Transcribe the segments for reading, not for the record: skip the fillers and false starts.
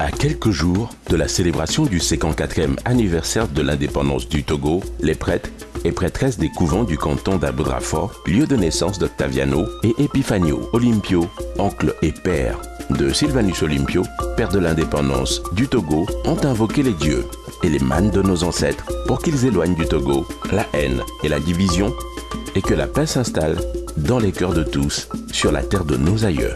À quelques jours de la célébration du 54e anniversaire de l'indépendance du Togo, les prêtres et prêtresses des couvents du canton d'Abodrafort, lieu de naissance d'Octaviano et Epifanio Olympio, oncle et père de Sylvanus Olympio, père de l'indépendance du Togo, ont invoqué les dieux et les mânes de nos ancêtres pour qu'ils éloignent du Togo la haine et la division et que la paix s'installe dans les cœurs de tous sur la terre de nos aïeux,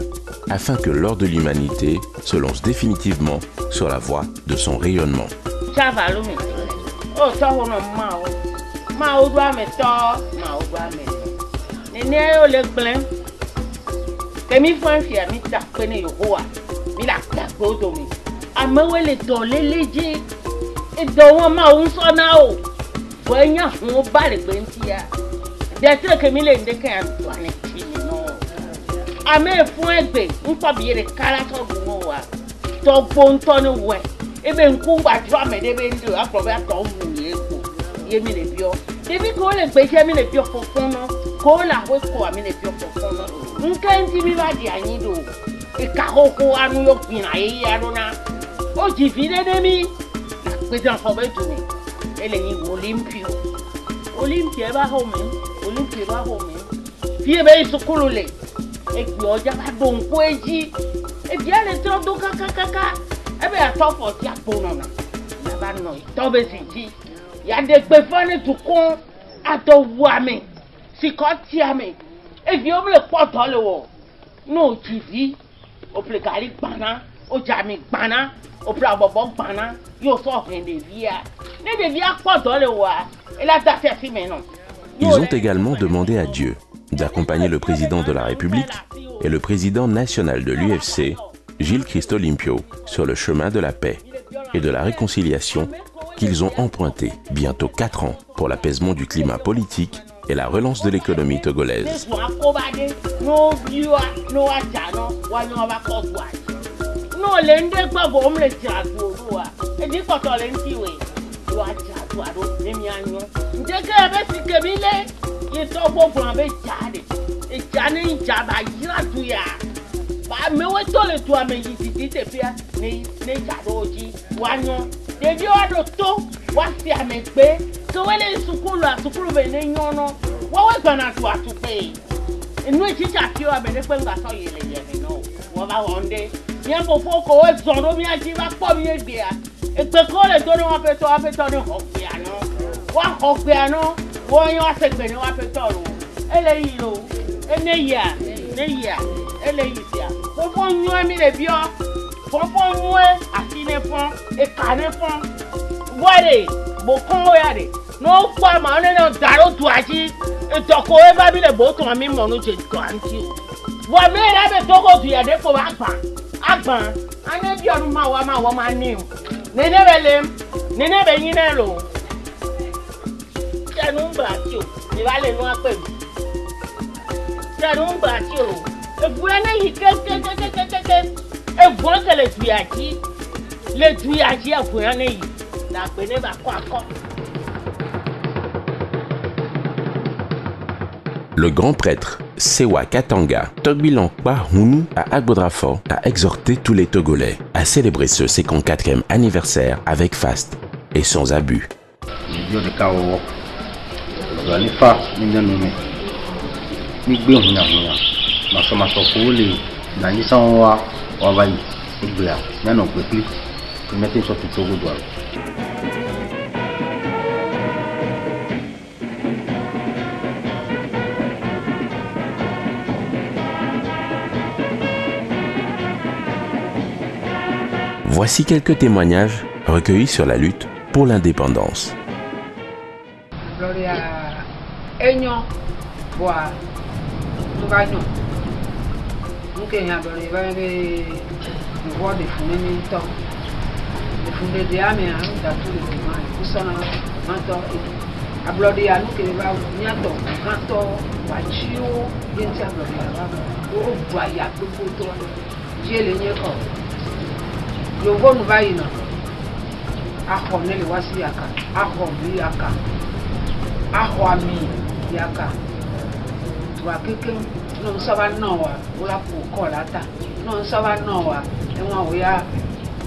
afin que l'or de l'humanité se lance définitivement sur la voie de son rayonnement. Ils ont également demandé à Dieu d'accompagner le président de la République et le président national de l'UFC, Gilles Christ Olympio, sur le chemin de la paix et de la réconciliation qu'ils ont emprunté bientôt 4 ans pour l'apaisement du climat politique et la relance de l'économie togolaise. Le grand prêtre Sewa Katanga Togbilankpa Hunu à Agbodranfort a exhorté tous les Togolais à célébrer ce 54e anniversaire avec faste et sans abus. Voici quelques témoignages recueillis sur la lutte pour l'indépendance. Yovo nous va y non. Ahone le wasi yaka. Ahobi yaka. Ahoami yaka. Toi quelqu'un non ça va non wa. Ola pour kolata. Non ça va non wa. Et moi oya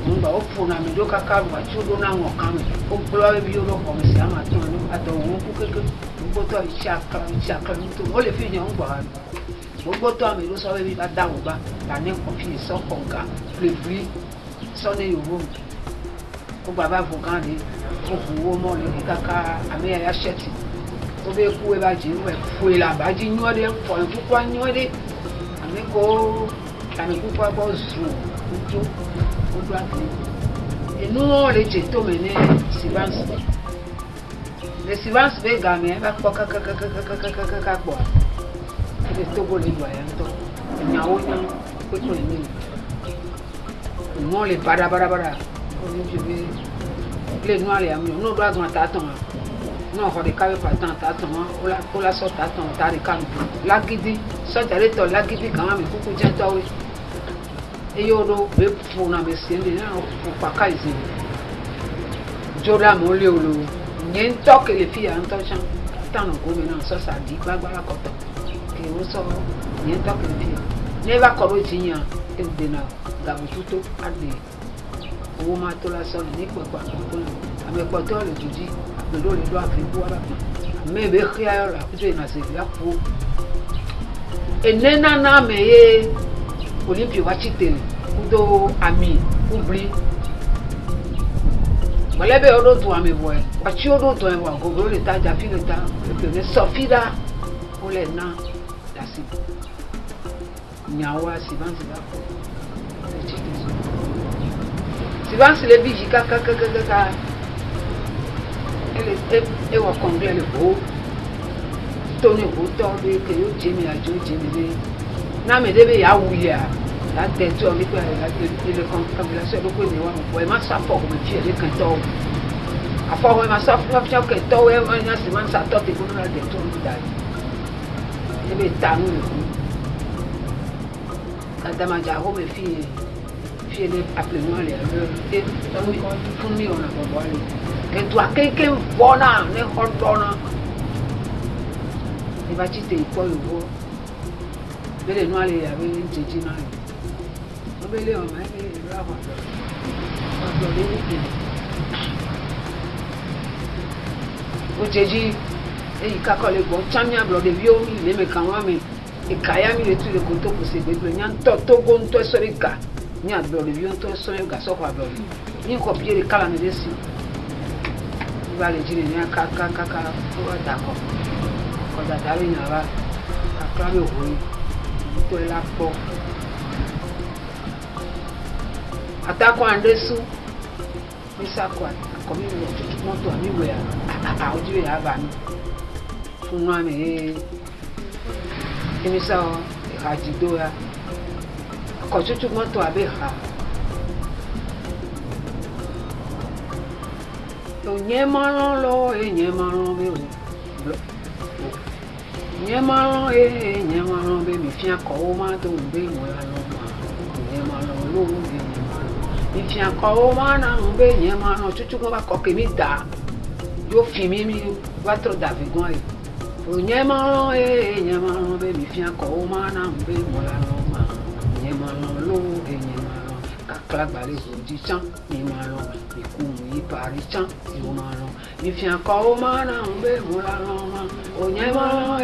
Mba o fona mi do kaka wa chudo na ngo kame. O blo bi yo lo ko mi si ama to no ato wo ku keke. Gbo to ichaka nto. O le fi yan ngba. Gbo to ami lo so bi ba da wo ba. La ne ko fi so konka. Plus so ne yo wo. Ko baba vo kan de. O bu wo mo le kaka ame ya sheti. O be ku e ba ji we fu la ba ji nyo de fo ku kwa nyo de. Ame ko ami ku kwa bo zu. Nto. Et nous, on les jettons maintenant, Sivans. Les Sivans, les gamins, ils vont quoi. Les Togo, les doyens, ils n'ont pas de nous, les barabara. Les noirs, les amis, nous doivent attendre. Nous, on ne peut pas attendre. On la sort attendre, t'as des cannes. La guidi, ça, t'as les toits, la guidi, quand même, il faut que tu aies. Et yo do be fona be sende na o paka izi joda mo le olo nyen tok le fi an to chan tan go me na so sa di gbagbara koto ke o so nyen tok le fi never ko ro jinya e de na ga bututo ade o ma to la so ni pe pa ko ame ko to le juji be do le do afi bu ara me be khia ra ku na se la fu enena na me ye Olympio va chiter, ou ami, oublie. Voilà, ben on doit me voir. Tu dois me voir. Gogo l'état, j'affiche l'état. Le Sophie là, on les na, la cible. Niawa, Sivan, Sivan, c'est les bijoux, elle va combler le beau. Tony Bouton, que yo Jimmy a Joe Jimmy. Na me debe ya wuya la tête on peut le confabulation do ko ni wa mo ma sa fo ko me fie le kan to afo ho ma sa fo fio ke to we ma nya si man sa to te ko na de to ni dai debe tanu le ko kada ma ja ho me fie le appeler moi le et pour mi on a pas voir que toi quelqu'un bona ne hordona il va te ko yo les noirs les avaient une tête noire. On les hommes, les rares. On dit, et il cacole les bons, chamia blanc de vieux, il aime quand même, et Kayami les tout le couteau pour ses bébés, n'y a toto gonto sur les cas, n'y a blanc de vieux, toi sur les gars, sur quoi blanc. N'y a copié les calamés dessus. Il va les dire, il y a caca, d'accord. Quand la dame n'a pas, acclamé au bruit. La porte. Attaque en dessous. Mais ça quoi? Comme il monte à mi ouais. Ah, on dit à Van. Pour moi mais mais ça radido là. Quand tu montes à Béha. Donc nyemalo lo et nyemalo be. Nyemalo be mi fia ko ma to be mo la no ma nyemalo lo mi fia ko ma na be nyemalo chuchu ko ba ko ke mi da yo fi mi va trop d'avigon e o nyemalo be mi fia ko ma na be mo la no ma nyemalo lo nyemalo kakla bale ho di chan nyemalo mi ku mi pari chan nyemalo mi fia ko ma na be mo la no ma o nyemalo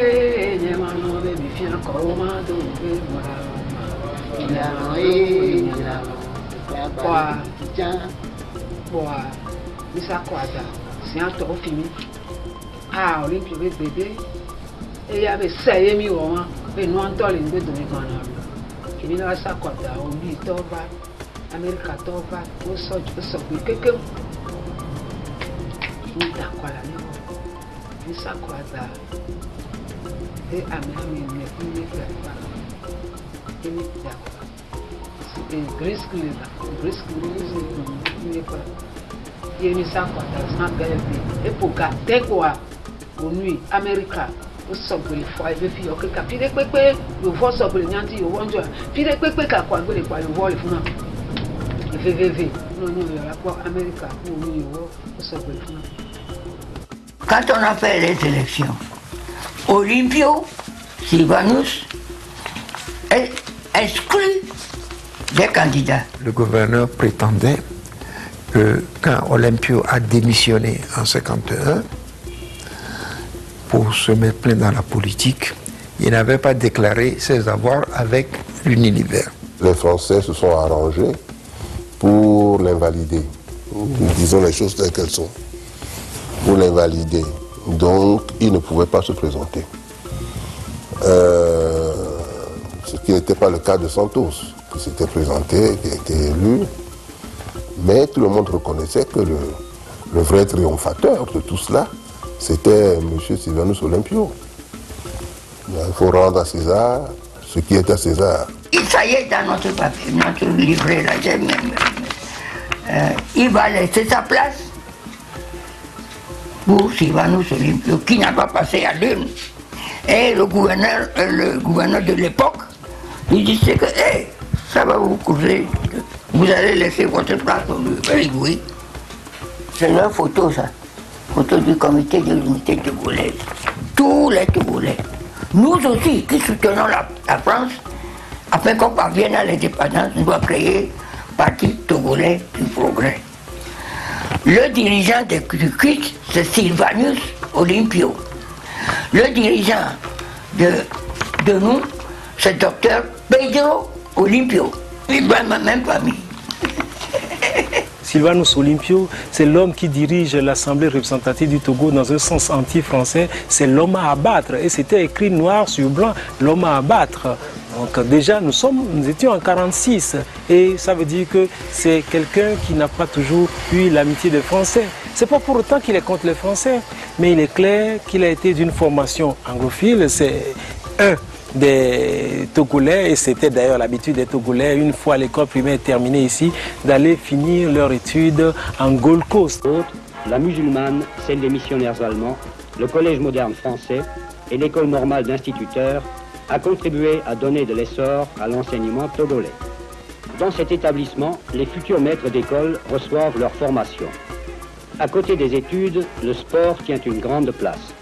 be mi fia ko ma do be mo la no ma kwa kwa misa kwada si an to fimi ah Olympio be bebe e ya be seye mi wo ma be no an to le ngbe do mi kan na kimi na sa kwada o bi to ba America to ba o so be keke ni da kwala ni o misa kwada e ami ne ni ka ba kimi da Grisky n'est pas. Il y a une sac à la gueule. Et pour garder quoi, au nuit, Amérique, au sobre, il faut aller faire au cas. Puis les pépés, le vol sobre, il y a un petit au ventre. Puis les pépés, quoi, le vol, il faut non. VVV, non, il y a la quoi, Amérique, au nuit, au sobre, il faut non. Quand on a fait les élections, Olympio, Sylvanus, exclut des candidats. Le gouverneur prétendait que quand Olympio a démissionné en 1951 pour se mettre plein dans la politique, il n'avait pas déclaré ses avoirs avec l'Univers. Les Français se sont arrangés pour l'invalider. Disons les choses telles qu'elles sont. Pour l'invalider. Donc, il ne pouvait pas se présenter. Ce qui n'était pas le cas de Santos, qui s'était présenté, qui a été élu. Mais tout le monde reconnaissait que le vrai triomphateur de tout cela, c'était M. Sylvanus Olympio. Il faut rendre à César ce qui est à César. Ça y est, dans notre papier, notre livret, là, il va laisser sa place pour Sylvanus Olympio, qui n'a pas passé à l'une. Et le gouverneur de l'époque, il disait que hey, ça va vous causer, vous allez laisser votre place au lui. Oui. C'est leur photo, ça. Photo du comité de l'unité togolaise. Tous les Togolais. Nous aussi, qui soutenons la France, afin qu'on parvienne à l'indépendance, nous doit créer Parti Togolais du Progrès. Le dirigeant du CUT, c'est Sylvanus Olympio. Le dirigeant de nous, c'est Dr Pedro Olympio. Il va ma même famille. Sylvanus Olympio, c'est l'homme qui dirige l'Assemblée représentative du Togo dans un sens anti-français. C'est l'homme à abattre. Et c'était écrit noir sur blanc, l'homme à abattre. Donc déjà, nous étions en 1946. Et ça veut dire que c'est quelqu'un qui n'a pas toujours eu l'amitié des Français. C'est pas pour autant qu'il est contre les Français. Mais il est clair qu'il a été d'une formation anglophile. C'est un des Togolais, et c'était d'ailleurs l'habitude des Togolais, une fois l'école primaire terminée ici, d'aller finir leur étude en Gold Coast. La musulmane, celle des missionnaires allemands, le collège moderne français et l'école normale d'instituteurs a contribué à donner de l'essor à l'enseignement togolais. Dans cet établissement, les futurs maîtres d'école reçoivent leur formation. À côté des études, le sport tient une grande place.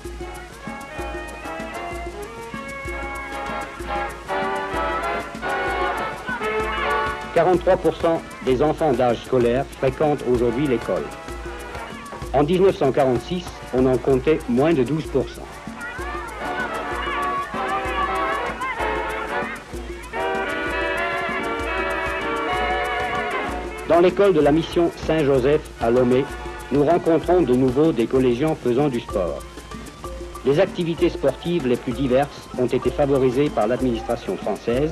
« 43% des enfants d'âge scolaire fréquentent aujourd'hui l'école. En 1946, on en comptait moins de 12%. Dans l'école de la mission Saint-Joseph à Lomé, nous rencontrons de nouveau des collégiens faisant du sport. Les activités sportives les plus diverses ont été favorisées par l'administration française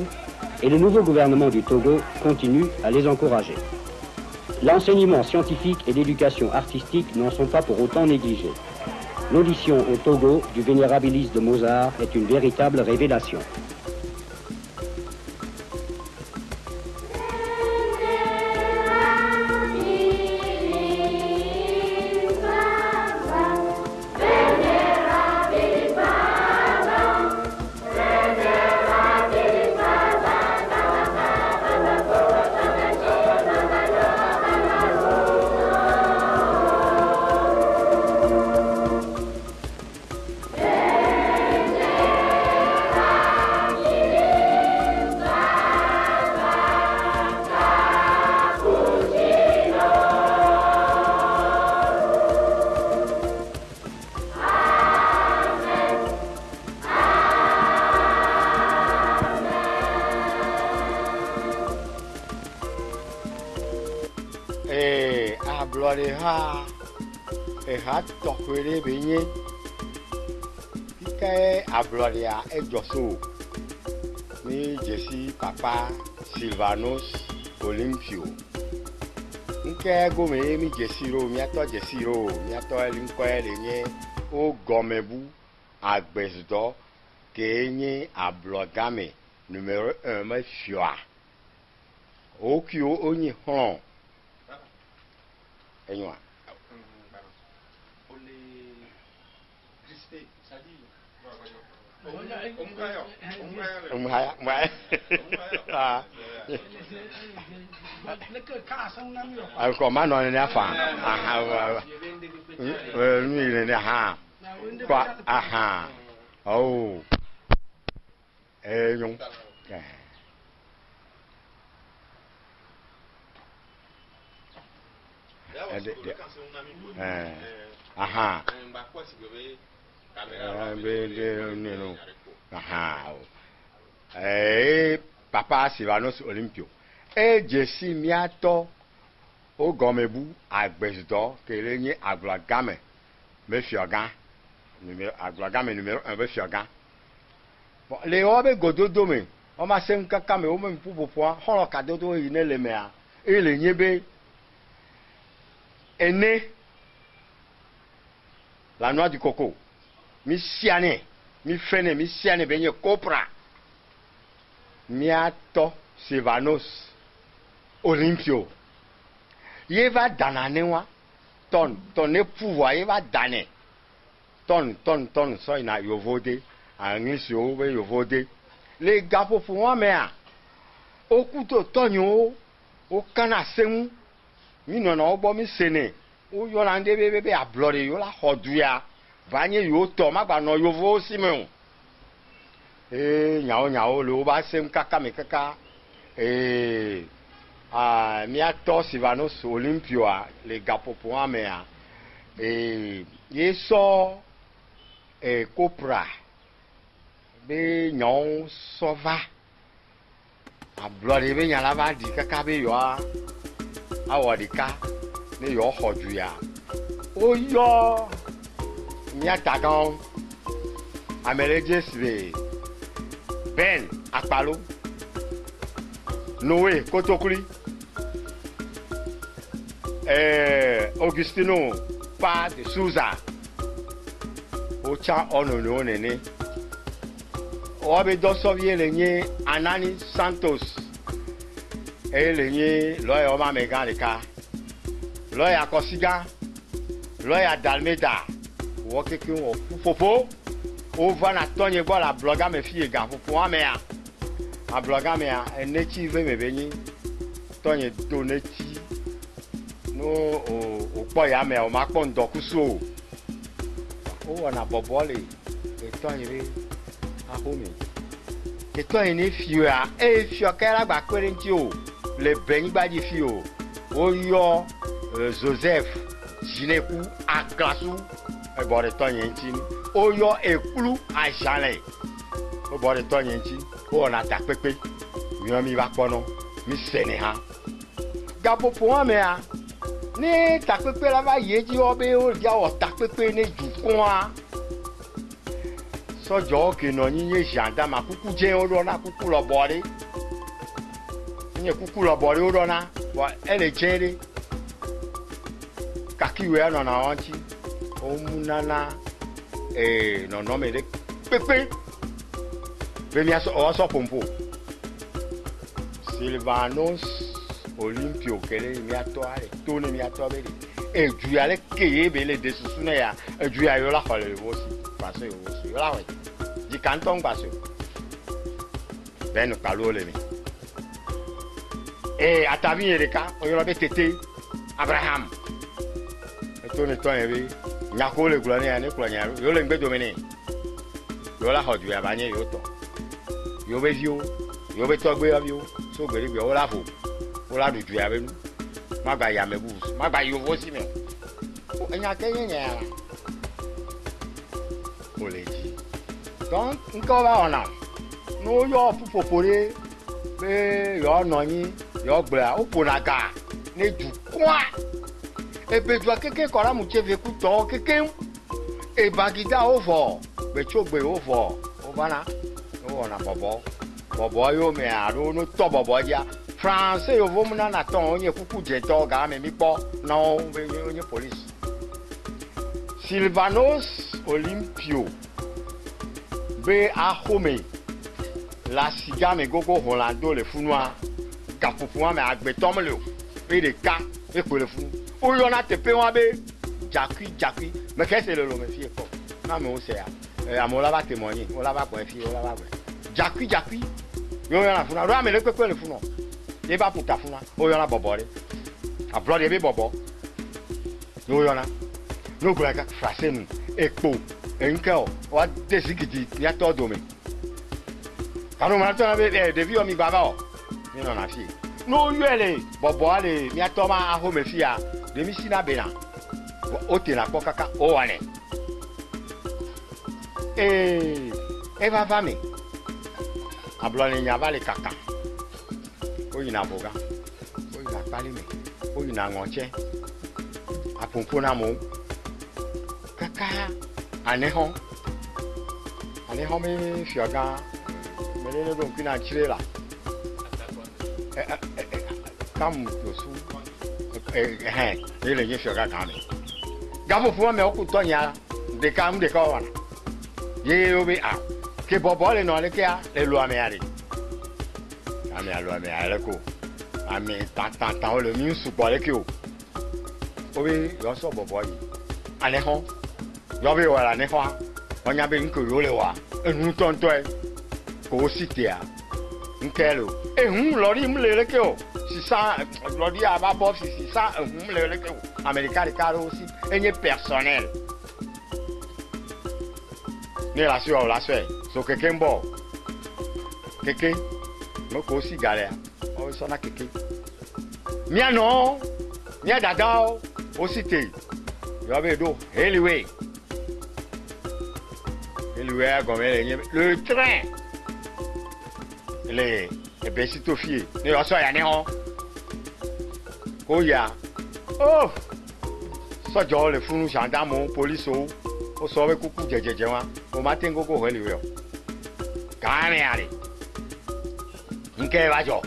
et le nouveau gouvernement du Togo continue à les encourager. L'enseignement scientifique et l'éducation artistique n'en sont pas pour autant négligés. L'audition au Togo du Vénérabilis de Mozart est une véritable révélation. Ni Jesse Papa Sylvanus Olympio. Nke gome mi Jessiro, miato Jessiro, miato elinkoe lenye o gomebu agbesdo kenye ablogame numéro 1 me fioa. O kio onyi hon. Enwa. Encore maintenant on est à fin. Lui il est à quoi aha. Oh. Non. aha papa Sylvanus Olympio e jesi miato o gomebu agbesdo kele ni aglagame me fiogan aglagame numéro 1 be fiogan bon le obe gododo me o ma se nkaka me o me pupopo holo kadodo yi ne le me a e le nyebe ene la noix du coco mi siane mi fene mi siane benye copra miato Sylvanus Olympio ye va dananewa ton ne pouvoir ye va daner ton so ina yovode anisi o we yovode le gapo pour moi mais o kuto tonyo o kana semu mi nona obo mi sene o yolande bebe ablore yo la hoduya vanye yo to magba no yovo si me nyao le o ba sem kaka me kaka miato Sylvanus Olympio le gapo pour moi mais ye so copra be nyon sova ablore be nyala ba di kaka be yo awadika ne yo hodu ya o yo miatagan ameleje sibe Ben Akpalo Noé Kotokuli Augustino Pa de Souza Ocha Onono Nene Obe Dosovie Lenye Anani Santos Lenye Loya Oma Megalika Loya Kosiga Loya Dalmeda Wokekin Fofo Over na tonye bola bloga me fie ga pour me a bloga me a eneti ve me beni tonye doneti no o po ya me o ma pon dokuso o na bobole e tonye re a homi ke tonye ni fie a e fie kera gba kwere o le beni gba di fie o yo Joseph Jineku Aklasu e bore tonye nti oyo ekulu ajale o bore tonye nti o na ta pepe mi mi ba pono mi sene ha gabo po me a ni ta pepe la ba yeji obe o dia o ta pepe ni jukun a sojo ke no yin ye janda ma kuku je o ro na kuku lo bore ni kuku lo bore o ro na bo ele jere kakiwe no na onti o munana non mais les pépé venir so pompo Sylvanus Olympio kele mi atoare to ne mi atobe e ju ale keye bele de susuna ya e ju ya yo la khole wosi passe wosi la we di canton passe ben kalo le mi atabi ereka o yo be tete Abraham to ne to ebe nyako le gulani ya ne kulanya yo le ngbe domene yo la hodu ya banye yo to yo be vio yo be to gbe ya vio so gbe gbe o la fo o la du ya be nu magba ya me bus magba yo vo si me enya ke nya o le ji donc nko ba ona no yo pupopore be yo no yin yo gba o ponaga ne ju kwa ebe dwa keke kora mu cheve ku to keke e bagida ovo be chogbe ovo ovana o na bobo yo me aro no to bobo ja français yo vo mu na ton onye kuku je to ga me mi po no be onye police Sylvanus Olympio be a home la siga me gogo Holando le funwa kapupu me agbetom le e de ka e ko le funu o yo na tepe wa be jakui me ke se le lo me fie ko na me o se ya amola ba témoigner o la ba ko fie o la ba ko jakui yo na funa ro me le pepe le funu e ba puta funa o yo na bobore a blood e be bobo yo yo na no go like frase nu epo enkel wa desigidi ya to do me kanu ma to na be de vi o mi baba o mi no na fie no yo ele bobo ale mi ato ma aho me fia Demi-si na bena. Ote na kwa kaka owane. Eva vame. Ablone nyava le kaka. Oyi na boga. Oyi na palime. Oyi na ngonche. Apompo na mo. Kaka aneho. Aneho me fioga. Menene don kina chire la. Kam yosu. Ele nye fioga kame. Gabo fuwa me oku tonya de kam de kawana. Ye obi a. Ke bobo le no le ke a le lo ame ari. Ame alo ame ale ko. Ame tan le mi supo le ke o. Obi yo so bobo yi. Aneho. Yo be wala ne ho. Onya be nko yo le wa. Enu tonto e. Ko sitia. Nkelo. Ehun lori mu le ke o. Ça, l'ordi à bas bof, c'est ça, le américain de carreau aussi, et personnel. Ni la sueur, so quelqu'un bon. Quelqu'un, moi aussi galère. Oh, ça n'a quelqu'un. Mia non, mia dadao, aussi t'es. Y'avais d'eau, anyway. Le train. Les besitos filles. Ne reçoit ya néon. Oh ya. Oh. Ça joue le fou gendarme, police o. O sauve coucou jejeje wa. O matin gogo heliwe. Kame ali. Nke va jo.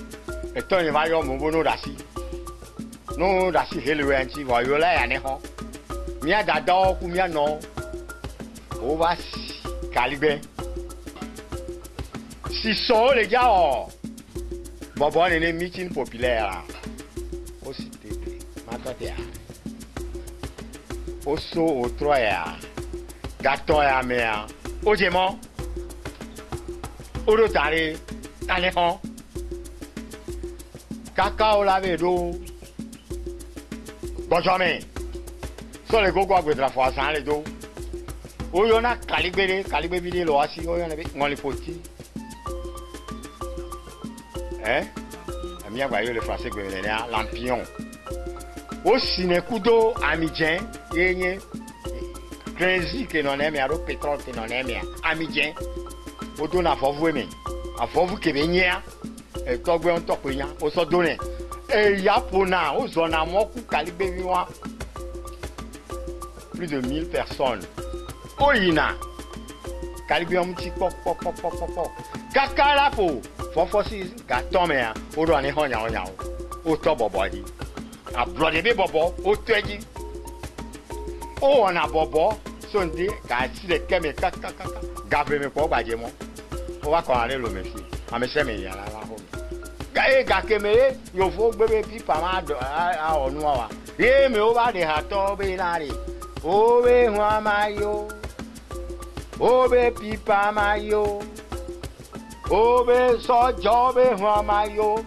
Eto ni va yo mo bono dasi. No dasi heliwe anti va yo la ya néon. Mia dada ku mia no. O va calibre. Si so les gars oh. Bon, on est une meeting populaire. Aussi, maintenant, au saut, au troya, gâteau à mer, au diamant, au rotari, à l'écran, cacao lavé d'eau. Bon, jamais. Sur les gogo avec la fois, sans les dos. Où y'en a calibré vidéo, aussi, où y'en avait, on les petits. Hein? Amia voyez le français que vous avez lampion. Au Sinekudo amidien, yenye crazy que non aime, au pétrole que non aime, amidien. Au don à vous aimer. À vous que venir, et toi, on t'en connaît, au so donné. Et Yapona, au zone à moi, calibre vivant. Plus de 1000 personnes. Au Ina, calibre un petit pop. Kaka la po. Fofosi gâteau mais o do ani honya o to bobo di a blood be bobo o tweji o ona bobo so ndi ka si le keme kaka gave me ko gbaje mo o wa ko are lo me fi ame se me ya la ho ga keme yo fo gbebe pipa ma do a onu wa ye me o ba de ha to be na re o be hu amayo o be pipa mayo. Obe so jobe huamayo,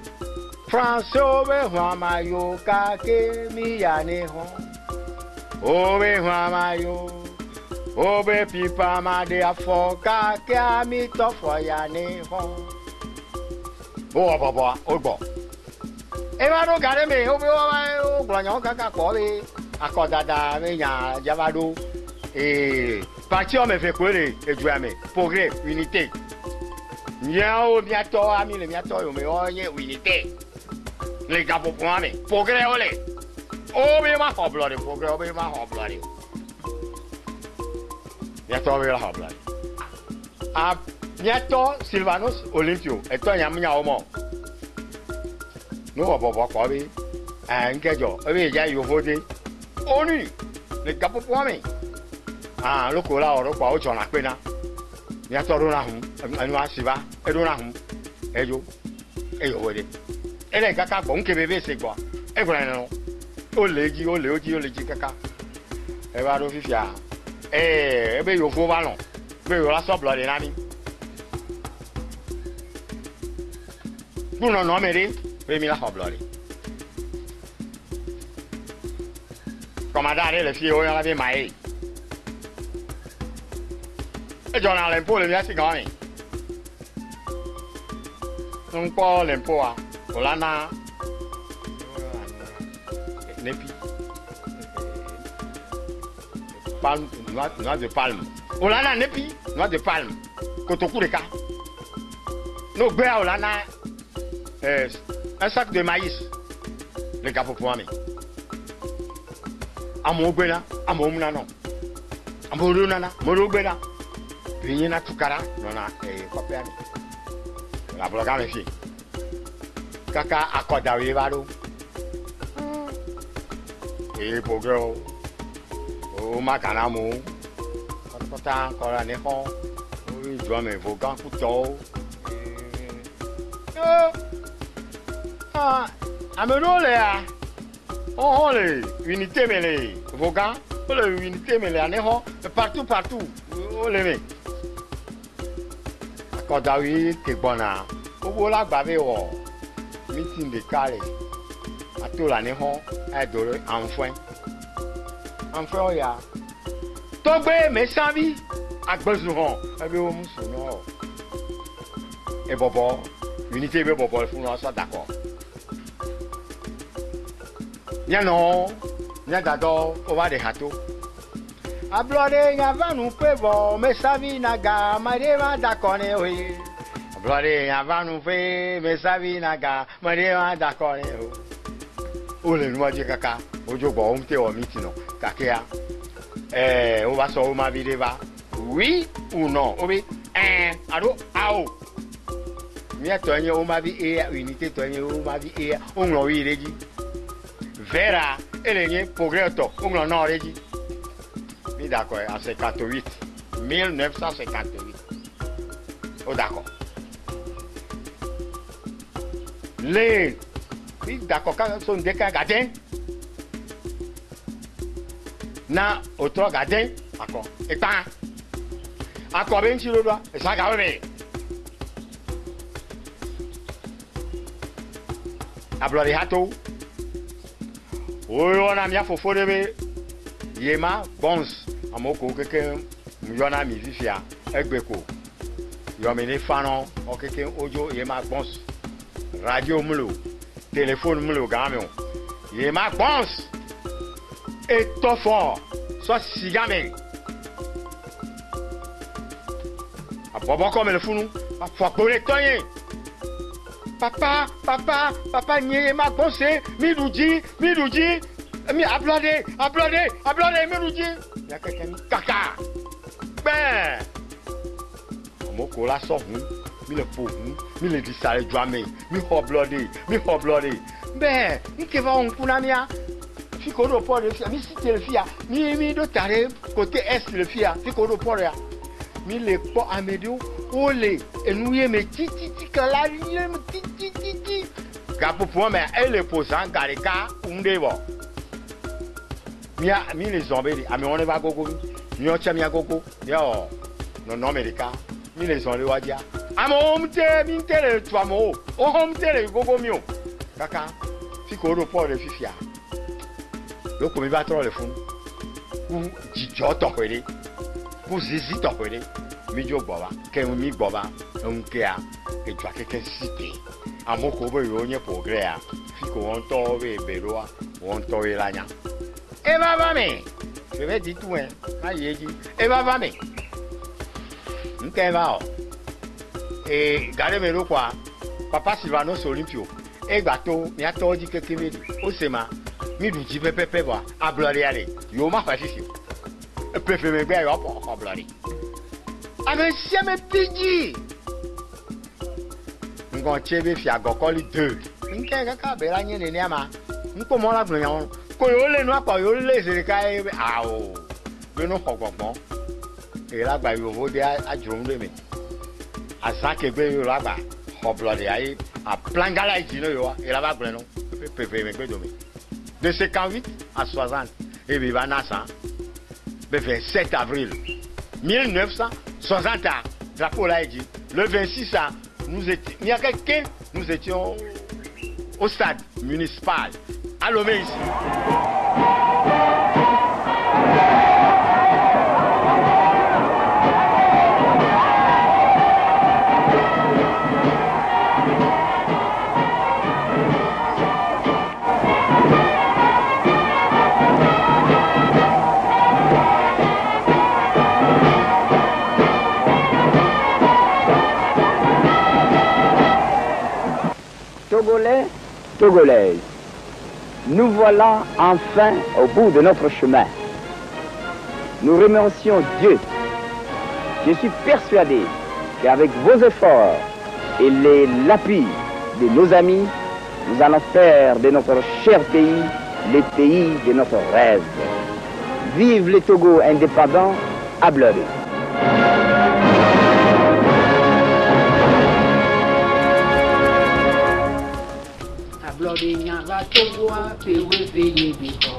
France obe huamayo, kake miyane hon. Obe huamayo, obe pipa made afo, kake amito foyane hon. Oh baba, ogbo. Eba no gare me, obe o glanyo kaka kobe, akodada me nya javado. Parti on me fait couler et jouer progrès, unité. Miao bientôt ami le bientôt yo me onye unité. Les gars pour moi mais progrès olé. Oh mais ma hoblo de progrès oh mais ma hoblo de. Bientôt me la hoblo. Ah bientôt Sylvanos Olympio et toi yamnya omo. Nous bobo quoi bi. Nkejo e ya yo vote. Oni les gars pour moi mais. Ah loko la oro kwa o chona pe na. Ya toro na hu anu asiba edo na hu ejo wede ele kaka gbo nke bebe se gbo e gbo na no oleji kaka e ba do fifia ebe yo fo ba no be yo la so blood na mi bu no mere be mi la ho blood comandare le fie o ya la be mai j'en ai l'impôt, le mien c'est gagné. Donc, pas l'impôt, on l'a na. Nepi. palme, noix de palme. Olana nepi, noix de palme. Kotoku de ka. Nos béa olana un sac de maïs. Le gars pour moi. Amo bena, amo munano. Amo runana, moro bena. Vinyena tukara, nona kopiani. La bloga me fi. Kaka akoda wivaro. Pogro. O makanamo. Kota kora neho. Oui, je me vogan couteau. Amerole oh les unités mêlées vogan les unités mêlées aneho partout oh les mecs akodawi kegbona owo la gbabe wo meeting de kale atola neho edoro enfin oya togbe me savi agbezuhon ebe o musu no e bobo unité be bobo fun no so d'accord. Nyano, nyadado, ova de hato. Ablore nyavanu pebo, me savi naga, mareva da kone ohi. Ablore nyavanu pe, me savi naga, mareva da kone ohi. Ole nwa je kaka, ojo bo omte o mitino, kakea. On va so ma videva. Oui ou non? Obi, ado, ao. Mi atonye o ma vi e, unité tonye o ma vi e, on lo wi reji. Vera, Elenye, Progreto, on en a dit. Oui, d'accord, en 58. 1958. Oh, d'accord. Les. Oui, d'accord, quand sont des cas gardens. Na, autre gardien, d'accord. Et pas. Encore bien sur le doigt, et ça, garde. A bloody hato. Oui, on a mis à fofo de Yema, Bons, Amoko, quelqu'un, Muyona, Mizifia, Egbeko. Yomene Fanon, quelqu'un, Ojo, Yema, Bons, Radio Mulo, téléphone Mulo, Gamion. Yema, Bons, et Tofort, soit Sigamen. A Bobo comme le fou, a Fouapo les Toyens. Papa, nye ma pensée, Midoudji, mi applaudez, Midoudji. Il y a quelqu'un, caca. Ben, mon la sort, mi le pauvre, mi le disale, jamais, mi hobblodé. Ben, mi qui va en Kunamia, Fico de port de fia, mi cité le fia, mi de taré, côté est le fia, Fico de port ya. Mi le port à médio. Olé, et nous y me titi kalari, me titi. Capo pour mais elle est posant, gareka, debo. Mia, mi les zombies, ami on va gogo, mi on chamia gogo, yo, non américain, mi les zombies wadia. Amo mi tele tuamo, home tele gogo mio. Kaka, fico do port de fifia. Lo come va trop le fond. Ou jijo tokwele. Ou zizi tokwele. Mijo boba, mi boba, unkea, et tu as quelqu'un cité. À mon cobo, il y a pour gréa. Fico, on t'en beroa, on t'en lagna. Et va, mais, je vais dire tout, hein, et va, mais. N'keva, et gardez-moi quoi, papa Sylvanos Olympio, et gâteau, il y a tout dit que Kimi, au Sema, Midoudji, Pepe, à Blariale, Yoma Fascisio. Pepe, me bien, à Blari. Ah mais si me pigi. Ngon chebe fi agokoli 2. Nke kaka bela nye ne ama. Nko mo la gbe yan. Ko yo le no apa yo le se ka e awo. Be no fogbon. E la gba yo vo de ajum le me. Asake gbe yo la gba. Hoblode ai a plangala ji no yo e la ba gbe no. Pepe me gbe do me. De 58 à 60 et bi va nasa. Le 27 avril 1960, drapeau là dit. Le 26 nous étions au stade municipal à Lomé ici. Togolais, Togolaises, nous voilà enfin au bout de notre chemin. Nous remercions Dieu. Je suis persuadé qu'avec vos efforts et l'appui de nos amis, nous allons faire de notre cher pays le pays de notre rêve. Vive le Togo indépendant, Ablodé. Ablodé nyava Togo pewe veye biko.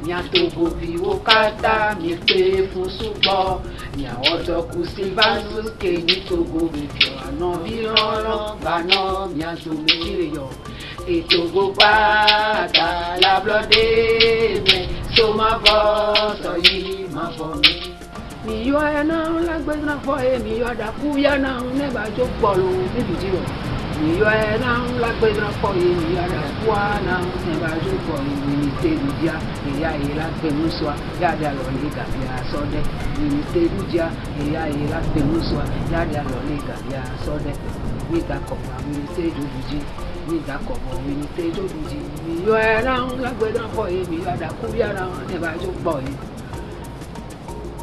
Nya Togo viwo kata mi pe fun subo. Nya odo ku silvanus ke ni Togo vivyo. Ano vilolo bano nya to mechire yo. Et Togo pata l'Ablodé me so ma voix so yi ma vomi. Mi yo na la gbedra fo e mi yo da ku ya na ne ba jo gbolo ni bidiro. Mi yo na la gbedra fo e mi yo da ku na ne ba jo gbolo ni te dia e ya e la pe muswa ya da lo le ga ya so de ni te dia e ya e la pe muswa ya da lo le ga ya so de ni ga ko ma mi te jo biji ni ga ko mo mi te jo biji mi yo na la gbedra fo e mi yo da ku ya na ne ba jo gbolo.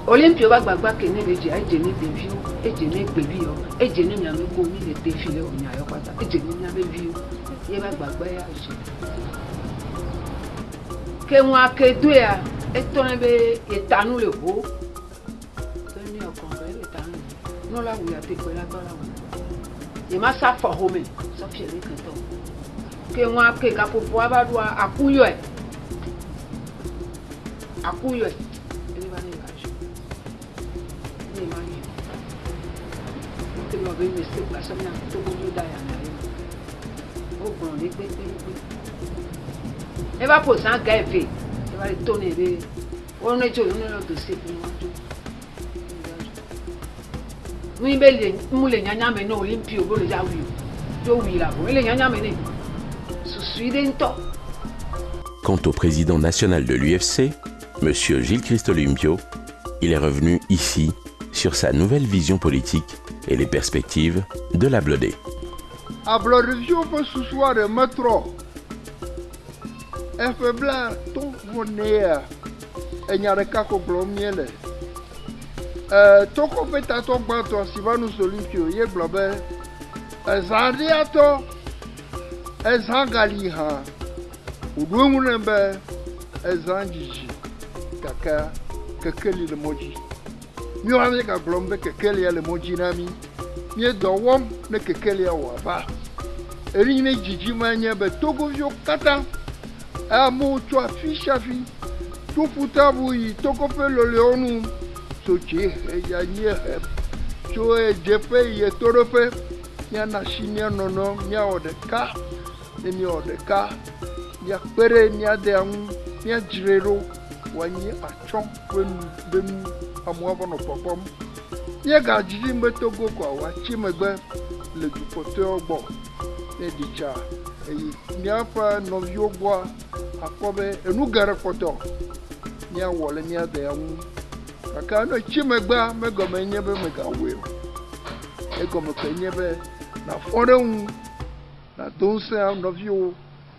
Olympio va gbagba ke ne beji ai jeni devio e jeni gbebio e jeni nya me ko mi le defile o nya yo pata e jeni nya be vio ye va gbagba ya je ke won akedu ya e to ne be etanu le ho to ni o kon be etanu no la wi ate ko la gbara won ye ma sa fo home so fi ere kan to ke won ake ka popo abadu akuyo e e va pour ça gaffe e va tourner be on est toujours dans le dossier oui belle moule nyanya me no Olympio bo le ja wi jo wi la bo le nyanya me ne sous suidento. Quant au président national de l'UFC, M. Gilles-Christ Olympio, il est revenu ici sur sa nouvelle vision politique et les perspectives de l'Ablodé. Ablodé peut ce soir de métro. Un peu blanc, tout mon nez. Et il y a des cas comme le Toko fait à ton bateau, si va nous Olympio, il y a blabé. Zandiato, Zangaliha, ou Doumounembe, Zangiji, Kaka, Kakeli le Moji. Mieux avec un glombe que Kelly a le Mojinami, mieux d'Owam ne que Kelly a Waba. Et il n'est Gigi Mania, mais Togo Vio Kata, un mot, toi, fichafi, tout foutaboui, Togo fait le léonu, Sochi, et Yanier, tu es Jeppe, il est Torope, Yana Chinia Nono, Nia Odeka, et Nia Odeka, Nia Pere, Nia Deamu, Nia Jirero, Wani Achon, Benu. À moi, on papa. Il y a gardé me Togo quoi, watchi me ben le dupoteur bon, et dit ça. Et il n'y a pas nos vieux bois à Kobe et nous garde photo. Il y a wall, il y a des amours. Quand on est chimé bas, me gomme n'y a pas me gaoué. Et comme que n'y a pas la forêt, la douce nos vieux,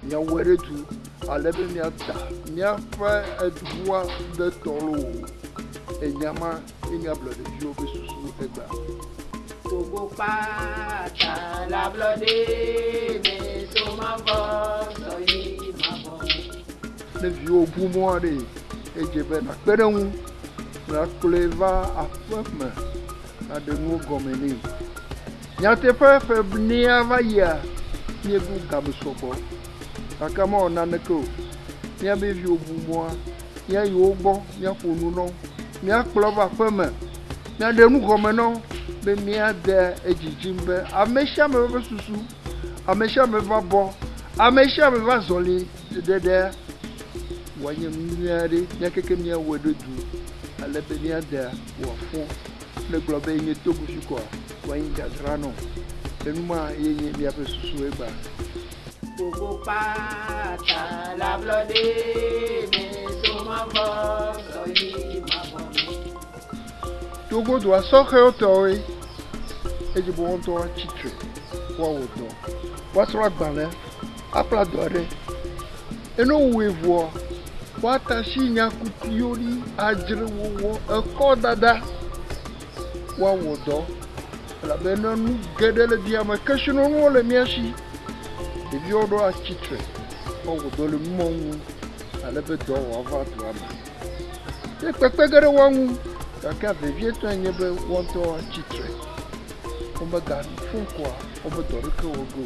il y a oué tout. À l'ébé n'y a ta, n'y a pas un bois de tolo. Et Nyama, il y a bleu de Dieu sous le bas. Togo pata l'Ablodé, mais sur ma voix, soyez ma voix. Le vieux boumoire, et je vais la pédon, la couleva à femme, à de nous gommer. N'y a pas fait venir à Vaïa, ni vous gabesopo. La caméra en anneau, n'y a pas vieux boumoire, n'y a eu au bon, n'y a pour nous non. Mia klova feme mia de nu gomeno be mia de ejijimbe amesha me va susu amesha me va bo amesha me va zoli de wanye miare mia keke mia wedo du ale be mia de wo fo le globe nye togo siko wanye gadrano enuma yenye mia pe susu eba Togo pata l'Ablodé mais sur ma voix soyez ma voix. Togo doit sortir au temps et du bon temps à titre. Quoi autant. What's right, Ballet? apla dɔre eno wevo wata si nyakupiori adzre wowo ekɔ dada wa wodɔ elabena nu geɖe le via me kesinɔnuwo le mia si ɖeviwo ɖo atsitre wawodɔ le numɔnu alebe dɔ wòava dua me ye kpekpe ge ɖe woaŋu gake vevietɔ nye be woŋutɔ atsitre womeganu fún koa womedɔ ɖeke wɔ go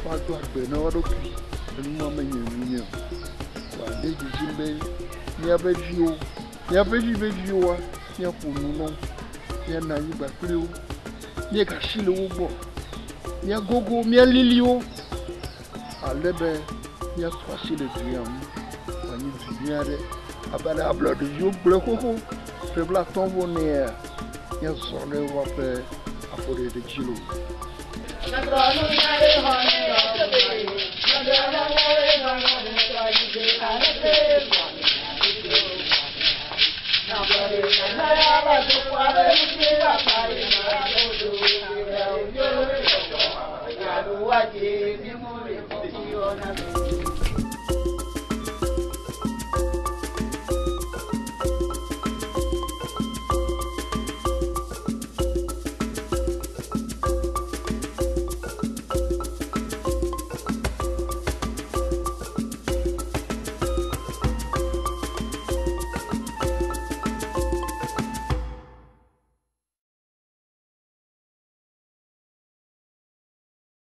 woado agbe na wo ɖokui enumɔ menye nunye o wòade dzidzim be míabe viwo míabe viwoa míaƒo nu nɔ míana anyigba kpli wo míegasi le wo gbɔ míagogo míalili wo ale be míatrɔ asi le duya ŋu wòanyi du nyui aɖe abe ale ablɔ ɖeviwo gblẽ xoxo ƒe blatɔ̃ vɔ nɛa míazɔ ɖe woaƒe afɔɖeɖe dzi lo. Thank you.